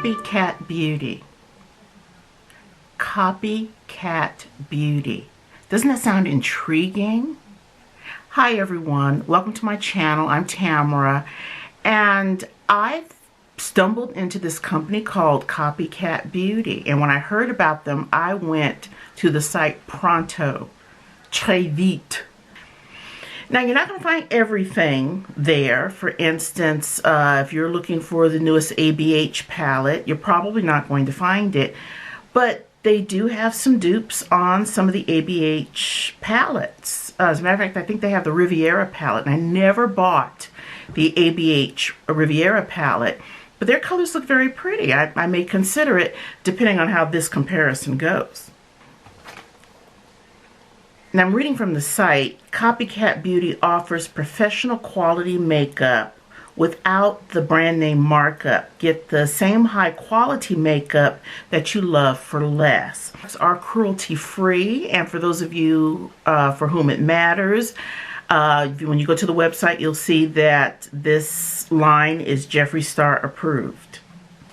Copycat Beauty. Copycat Beauty. Doesn't that sound intriguing? Hi everyone, welcome to my channel. I'm Tamara, and I've stumbled into this company called Copycat Beauty, and when I heard about them, I went to the site Pronto, très vite. Now, you're not going to find everything there. For instance, if you're looking for the newest ABH palette, you're probably not going to find it. But they do have some dupes on some of the ABH palettes. As a matter of fact, I think they have the Riviera palette. And I never bought the ABH Riviera palette. But their colors look very pretty. I may consider it depending on how this comparison goes. Now, I'm reading from the site. Copycat Beauty offers professional quality makeup without the brand name markup. Get the same high quality makeup that you love for less. It's are cruelty free, and for those of you for whom it matters, when you go to the website, you'll see that this line is Jeffree Star approved.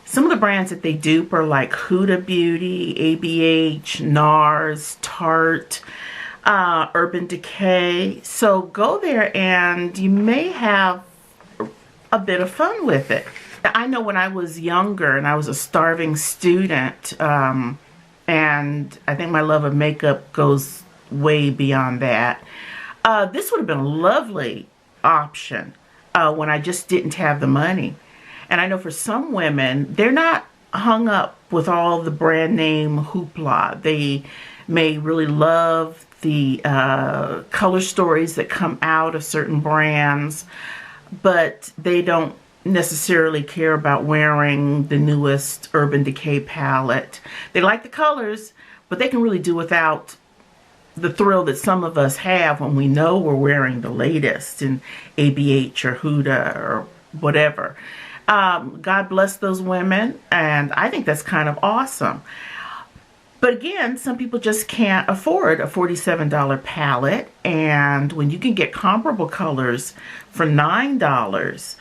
Some of the brands that they dupe are like Huda Beauty, ABH, NARS, Tarte, Urban Decay. So go there and you may have a bit of fun with it. I know when I was younger and I was a starving student, and I think my love of makeup goes way beyond that, this would have been a lovely option when I just didn't have the money. And I know for some women, they're not hung up with all the brand name hoopla. They may really love the color stories that come out of certain brands, but they don't necessarily care about wearing the newest Urban Decay palette. They like the colors, but they can really do without the thrill that some of us have when we know we're wearing the latest in ABH or Huda or whatever. God bless those women, and I think that's kind of awesome. But again, some people just can't afford a $47 palette, and when you can get comparable colors for $9,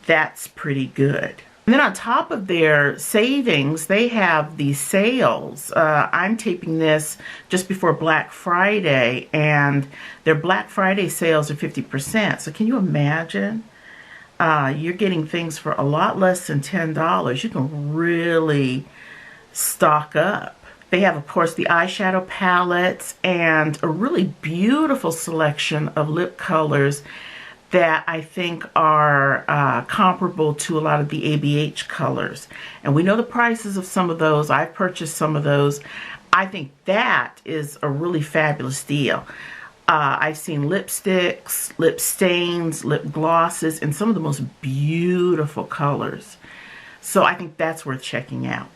that's pretty good. And then on top of their savings, they have these sales. I'm taping this just before Black Friday, and their Black Friday sales are 50%. So can you imagine? You're getting things for a lot less than $10. You can really stock up. They have, of course, the eyeshadow palettes and a really beautiful selection of lip colors that I think are comparable to a lot of the ABH colors. And we know the prices of some of those. I've purchased some of those. I think that is a really fabulous deal. I've seen lipsticks, lip stains, lip glosses, and some of the most beautiful colors. So I think that's worth checking out.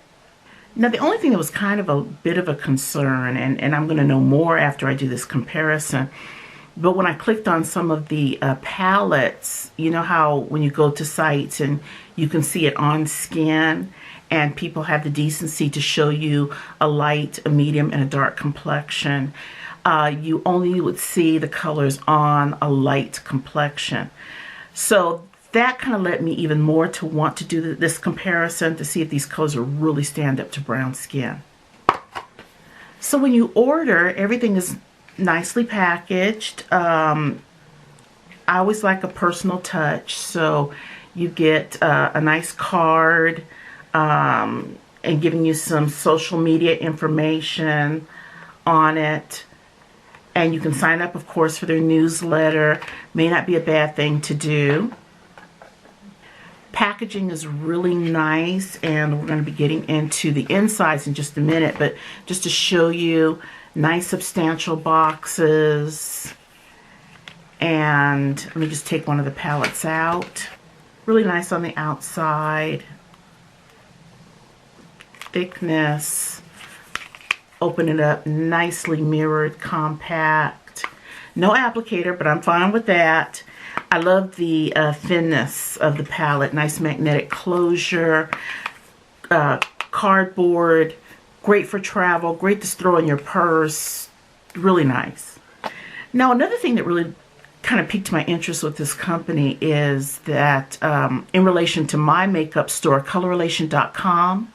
Now, the only thing that was kind of a bit of a concern, and I'm going to know more after I do this comparison, but when I clicked on some of the palettes, you know how when you go to sites and you can see it on skin, and people have the decency to show you a light, a medium, and a dark complexion. You only would see the colors on a light complexion. So that kind of led me even more to want to do this comparison to see if these colors will really stand up to brown skin. So when you order, everything is nicely packaged. I always like a personal touch, so you get a nice card and giving you some social media information on it. And you can sign up, of course, for their newsletter. May not be a bad thing to do. Packaging is really nice, and we're going to be getting into the insides in just a minute, but just to show you, nice substantial boxes. And let me just take one of the palettes out. Really nice on the outside. Thickness. Open it up, nicely mirrored, compact. No applicator, but I'm fine with that. I love the thinness of the palette. Nice magnetic closure, cardboard, great for travel, great to throw in your purse. Really nice. Now, another thing that really kind of piqued my interest with this company is that in relation to my makeup store, colorrelation.com,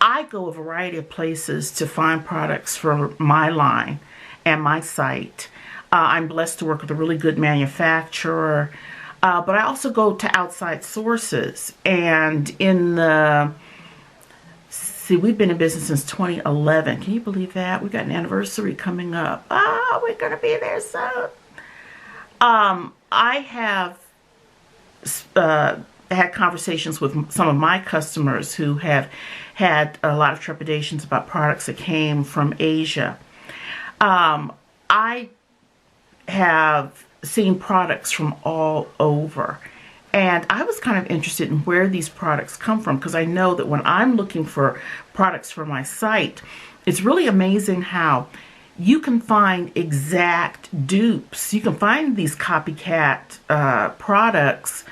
I go a variety of places to find products for my line and my site. I'm blessed to work with a really good manufacturer, but I also go to outside sources. And we've been in business since 2011. Can you believe that? We've got an anniversary coming up. Oh, we're going to be there soon. I have had conversations with some of my customers who have had a lot of trepidations about products that came from Asia. I have seen products from all over. And I was kind of interested in where these products come from, because I know that when I'm looking for products for my site, it's really amazing how you can find exact dupes. You can find these copycat products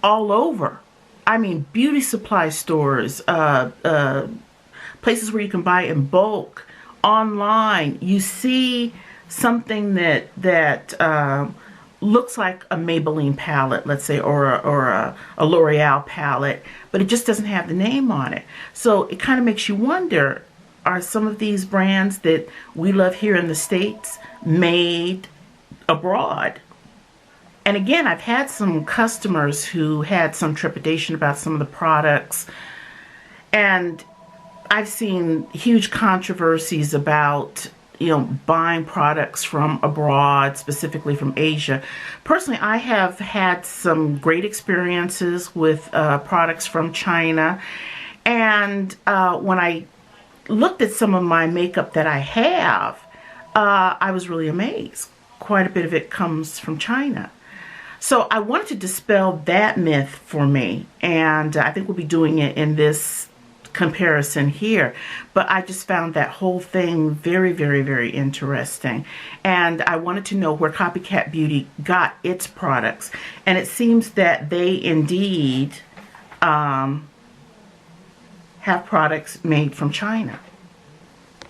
all over. I mean, beauty supply stores, places where you can buy in bulk, online. You see something that looks like a Maybelline palette, let's say, or a L'Oreal palette, but it just doesn't have the name on it. So it kind of makes you wonder, are some of these brands that we love here in the States made abroad? And again, I've had some customers who had some trepidation about some of the products, and I've seen huge controversies about buying products from abroad, specifically from Asia. Personally, I have had some great experiences with products from China. And when I looked at some of my makeup that I have, I was really amazed. Quite a bit of it comes from China. So I wanted to dispel that myth for me. And I think we'll be doing it in this comparison here, but I just found that whole thing very, very, very interesting, and I wanted to know where Copycat Beauty got its products, and it seems that they indeed have products made from China.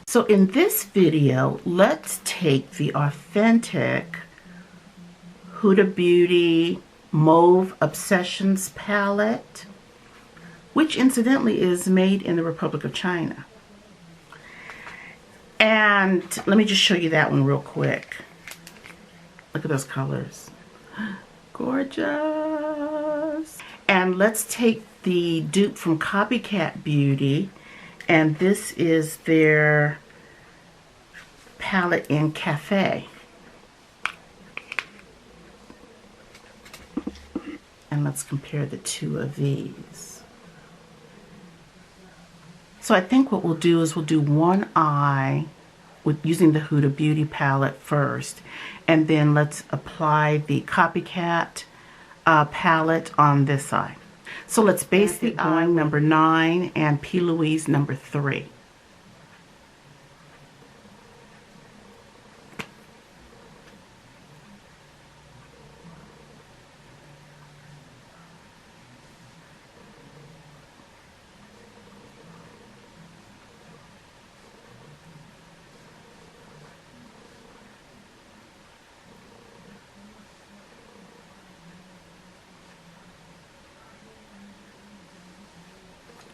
So in this video, let's take the authentic Huda Beauty Mauve Obsessions palette, which incidentally is made in the Republic of China. And let me just show you that one real quick. Look at those colors. Gorgeous. And let's take the dupe from Copycat Beauty, and this is their palette in Cafe. And let's compare the two of these. So I think what we'll do is we'll do one eye with using the Huda Beauty palette first, and then let's apply the Copycat palette on this eye. So let's base the eye number 9 and P. Louise number 3.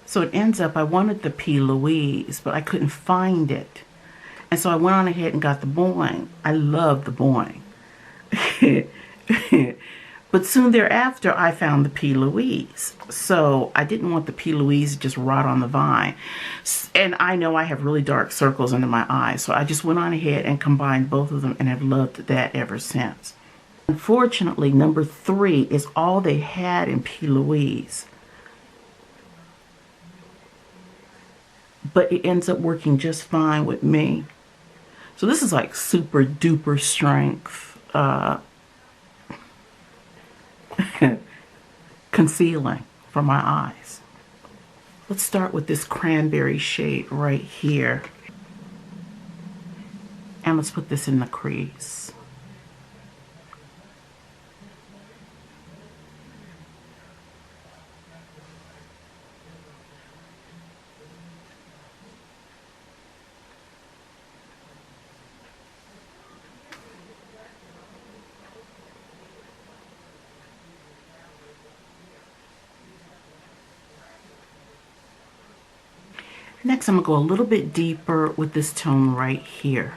So it ends up, I wanted the P. Louise, but I couldn't find it. And so I went on ahead and got the Boing. I love the Boing. But soon thereafter, I found the P. Louise. So I didn't want the P. Louise to just rot on the vine. And I know I have really dark circles under my eyes. So I just went on ahead and combined both of them, and have loved that ever since. Unfortunately, number 3 is all they had in P. Louise. But it ends up working just fine with me. So this is like super duper strength concealing for my eyes. Let's start with this cranberry shade right here. And let's put this in the crease. Next, I'm going to go a little bit deeper with this tone right here.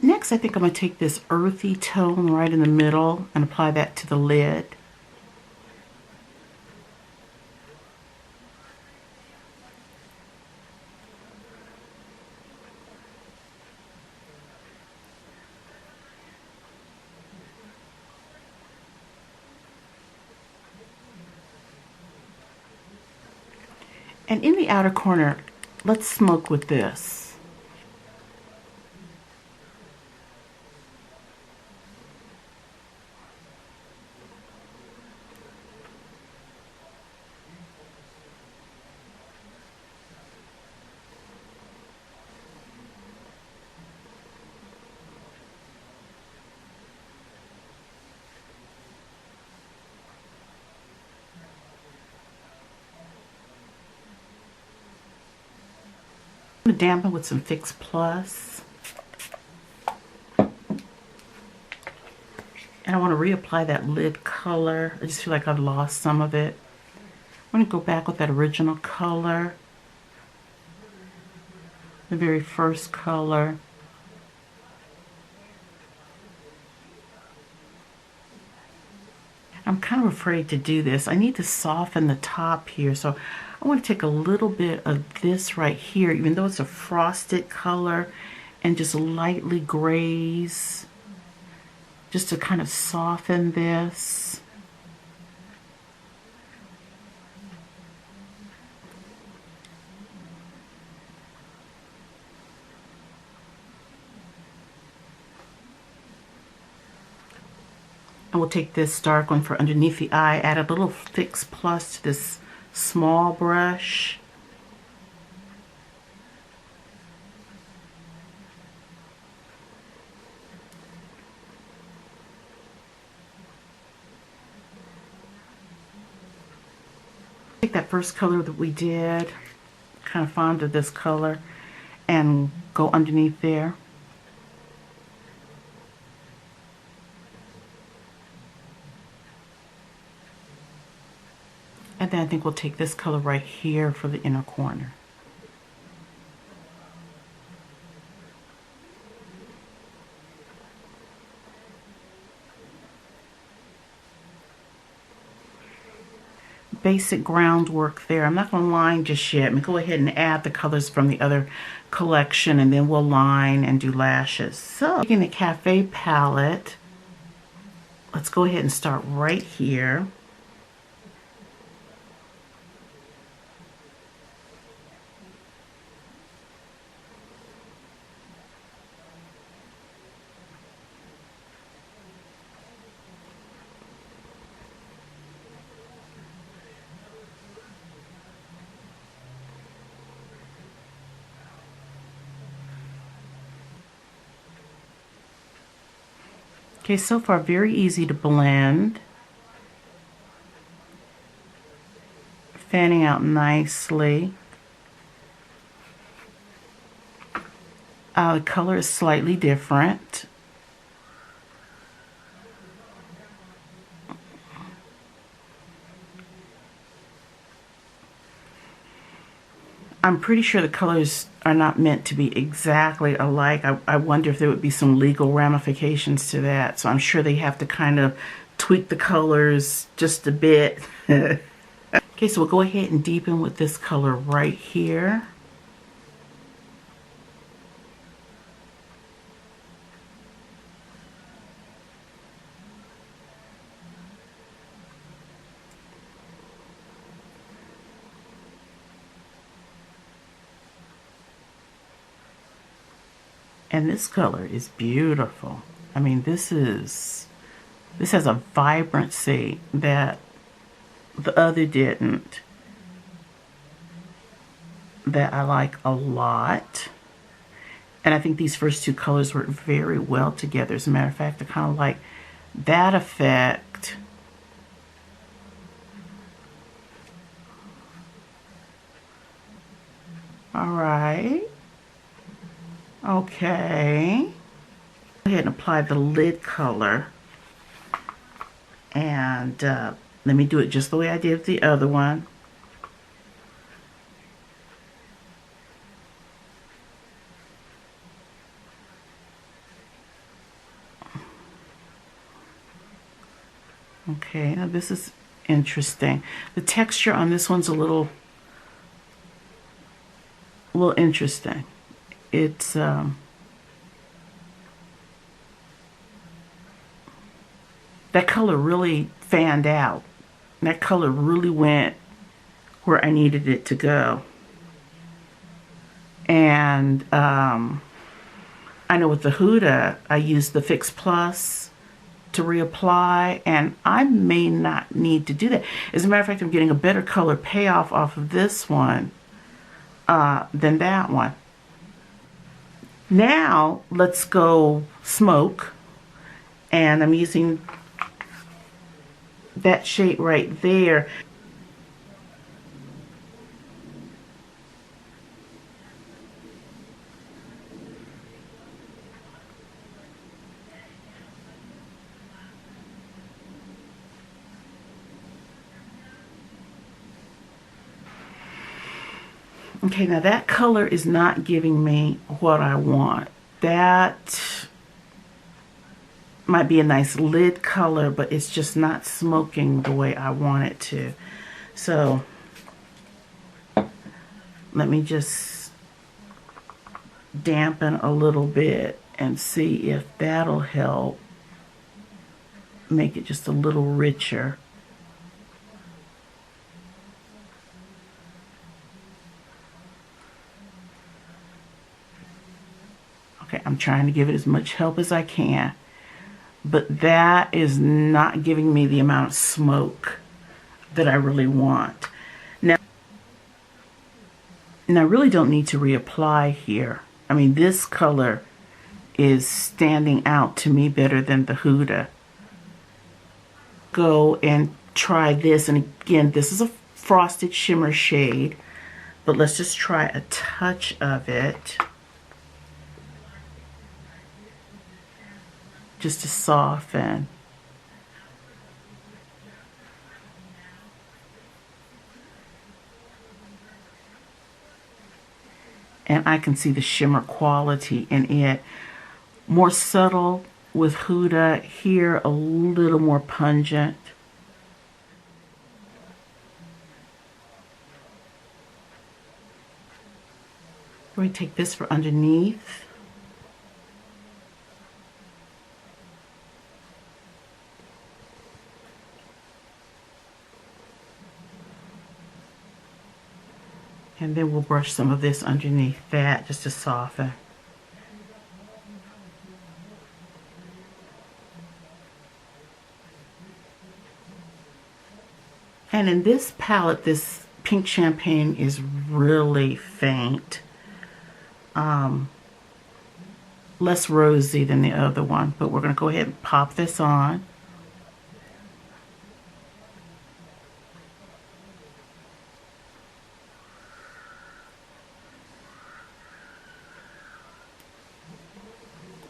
Next, I think I'm going to take this earthy tone right in the middle and apply that to the lid. And in the outer corner, let's smoke with this. I'm going to dampen with some Fix Plus. And I want to reapply that lid color. I just feel like I've lost some of it. I'm going to go back with that original color. The very first color. I'm kind of afraid to do this. I need to soften the top here, so I want to take a little bit of this right here, even though it's a frosted color, and just lightly graze, just to kind of soften this. And we'll take this dark one for underneath the eye, add a little Fix Plus to this small brush. Take that first color that we did, kind of fond of this color, and go underneath there. And then I think we'll take this color right here for the inner corner. Basic groundwork there. I'm not going to line just yet. I'm going to go ahead and add the colors from the other collection, and then we'll line and do lashes. So, taking the Cafe palette, let's go ahead and start right here. Okay, so far very easy to blend. Fanning out nicely. The color is slightly different. I'm pretty sure the colors are not meant to be exactly alike. I wonder if there would be some legal ramifications to that. So I'm sure they have to kind of tweak the colors just a bit. Okay, so we'll go ahead and deepen with this color right here. And this color is beautiful. I mean, this has a vibrancy that the other didn't, that I like a lot. And I think these first two colors work very well together. As a matter of fact, I kind of like that effect. All right. Okay. Go ahead and apply the lid color. And let me do it just the way I did with the other one. Okay, now this is interesting. The texture on this one's a little interesting. It's that color really fanned out. That color really went where I needed it to go. And I know with the Huda, I used the Fix Plus to reapply, and I may not need to do that. As a matter of fact, I'm getting a better color payoff off of this one than that one. Now let's go smoke, and I'm using that shade right there. Okay, now that color is not giving me what I want. That might be a nice lid color, but it's just not smoking the way I want it to. So let me just dampen a little bit and see if that'll help make it just a little richer. Okay, I'm trying to give it as much help as I can, but that is not giving me the amount of smoke that I really want. Now, and I really don't need to reapply here. I mean, this color is standing out to me better than the Huda. Go and try this, and again, this is a frosted shimmer shade, but let's just try a touch of it just to soften. And I can see the shimmer quality in it. More subtle with Huda, here a little more pungent. We're going to take this for underneath. And then we'll brush some of this underneath that just to soften. And in this palette, this pink champagne is really faint. Less rosy than the other one, but we're going to go ahead and pop this on.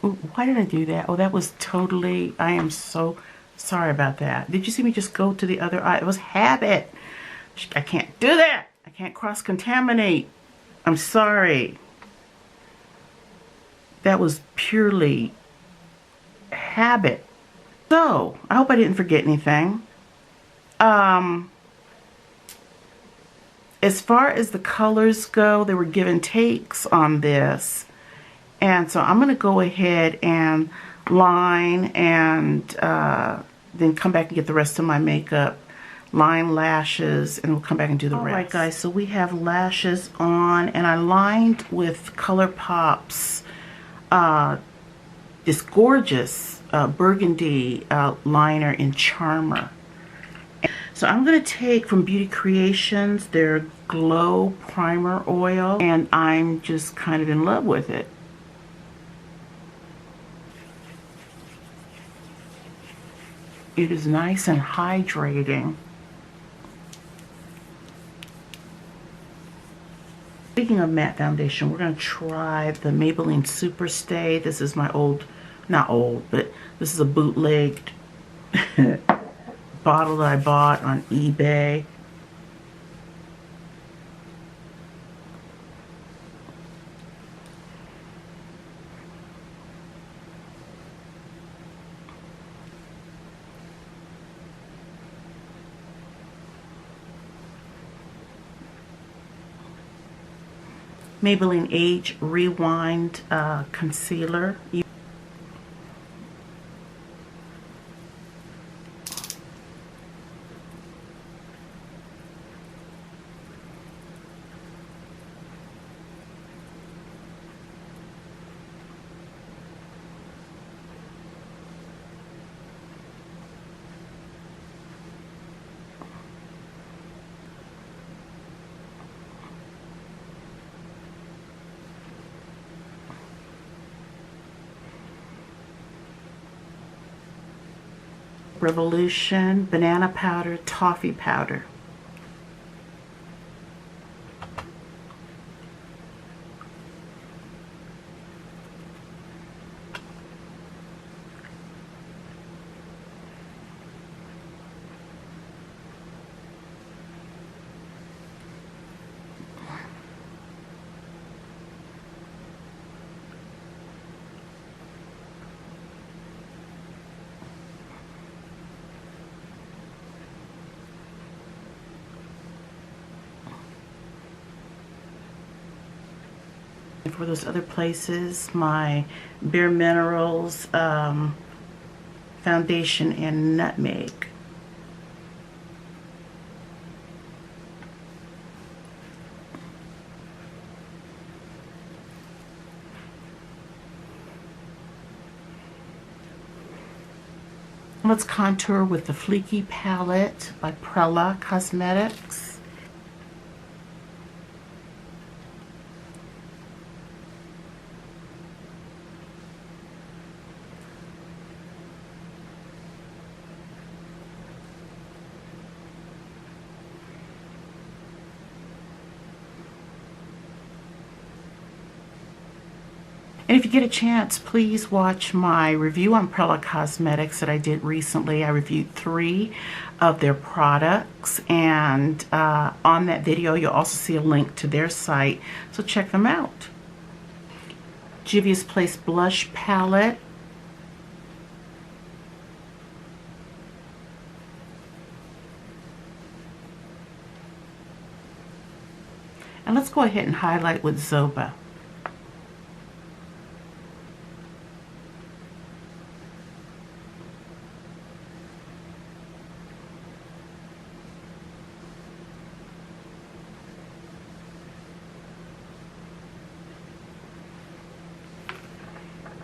Ooh, why did I do that? Oh, that was totally, I am so sorry about that. Did you see me just go to the other eye? It was habit. I can't do that. I can't cross-contaminate. I'm sorry. That was purely habit. So, I hope I didn't forget anything. As far as the colors go, there were give and takes on this. And so I'm going to go ahead and line and then come back and get the rest of my makeup. Line lashes, and we'll come back and do the rest. Alright guys, so we have lashes on, and I lined with ColourPop's this gorgeous burgundy liner in Charmer. So I'm going to take from Beauty Creations their Glow Primer Oil, and I'm just kind of in love with it. It is nice and hydrating. Speaking of matte foundation, we're going to try the Maybelline Super Stay. This is my old, not old, but this is a bootlegged bottle that I bought on eBay. Maybelline Age Rewind Concealer. Revolution Banana Powder, Toffee Powder. For those other places, my Bare Minerals foundation and nutmeg. Let's contour with the Fleeky palette by Prella Cosmetics. And if you get a chance, please watch my review on Prella Cosmetics that I did recently. I reviewed 3 of their products, and on that video you'll also see a link to their site, so check them out. Juvia's Place Blush Palette. And let's go ahead and highlight with Zoba.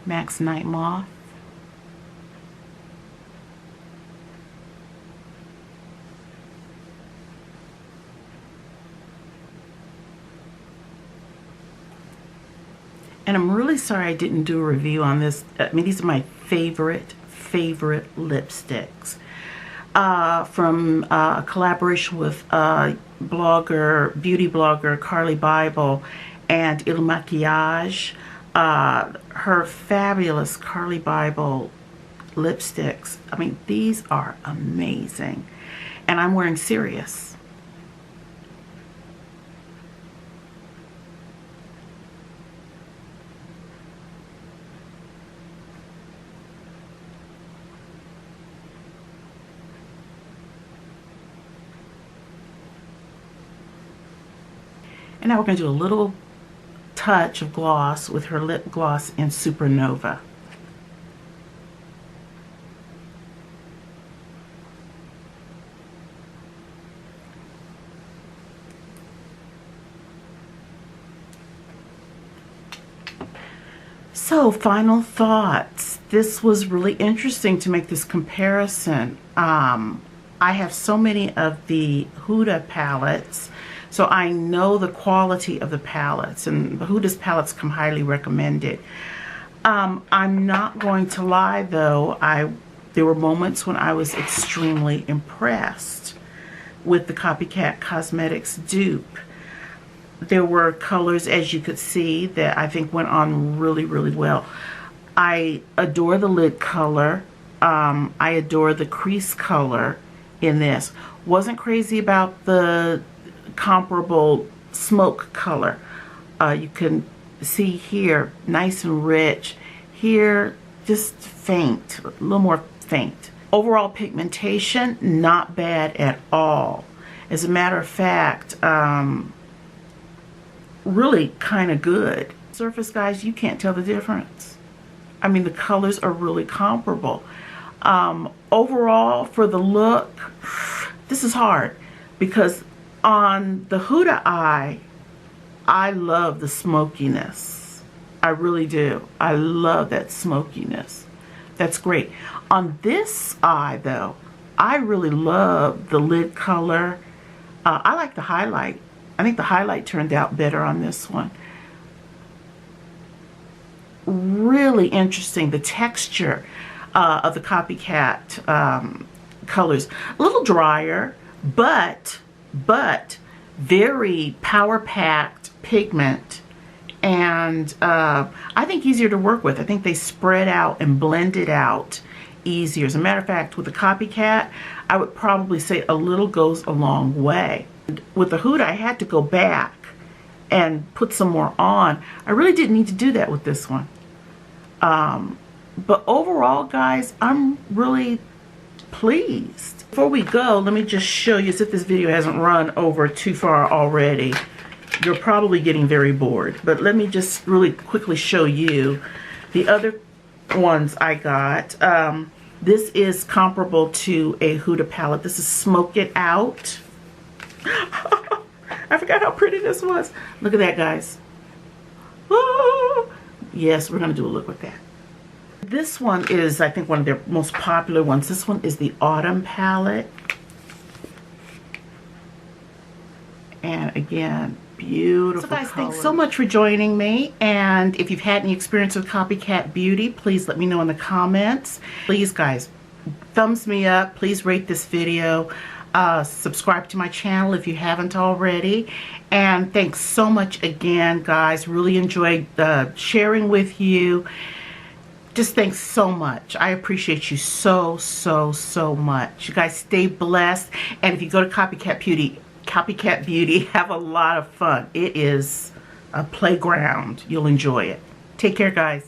MAC's Night Moth. And I'm really sorry I didn't do a review on this. I mean, these are my favorite lipsticks. From a collaboration with beauty blogger Carly Bible and Il Maquillage. Her fabulous Carly Bible lipsticks. I mean, these are amazing. And I'm wearing Sirius. And now we're going to do a little touch of gloss with her lip gloss in Supernova. So, final thoughts. This was really interesting to make this comparison. I have so many of the Huda palettes, so I know the quality of the palettes, and Huda's palettes come highly recommended. I'm not going to lie though, I There were moments when I was extremely impressed with the Copycat Cosmetics dupe. There were colors, as you could see, that I think went on really, really well. I adore the lid color. I adore the crease color in this. Wasn't crazy about the comparable smoke color. You can see here, nice and rich. Here, just faint, a little more faint. Overall pigmentation, not bad at all. As a matter of fact, really kind of good. Surface, guys, you can't tell the difference. I mean, the colors are really comparable. Overall, for the look, this is hard because on the Huda eye, I love the smokiness. I really do. I love that smokiness. That's great. On this eye, though, I really love the lid color. I like the highlight. I think the highlight turned out better on this one. Really interesting. The texture of the Copycat colors. A little drier, but very power-packed pigment. And I think easier to work with. I think they spread out and blended out easier. As a matter of fact, with the Copycat, I would probably say a little goes a long way. With the Huda, I had to go back and put some more on. I really didn't need to do that with this one. But overall, guys, I'm really pleased. Before we go, let me just show you, as if this video hasn't run over too far already. You're probably getting very bored, but let me just really quickly show you the other ones I got. This is comparable to a Huda palette. This is Smoke It Out. I forgot how pretty this was. Look at that, guys. Oh, yes, we're gonna do a look with that. This one is, I think, one of their most popular ones. This one is the Autumn palette. And again, beautiful. So guys, thanks so much for joining me. And if you've had any experience with Copycat Beauty, please let me know in the comments. Please, guys, thumbs me up. Please rate this video. Subscribe to my channel if you haven't already. And thanks so much again, guys. Really enjoyed sharing with you. Just thanks so much. I appreciate you so much. You guys stay blessed. And if you go to Copycat Beauty, have a lot of fun. It is a playground. You'll enjoy it. Take care, guys.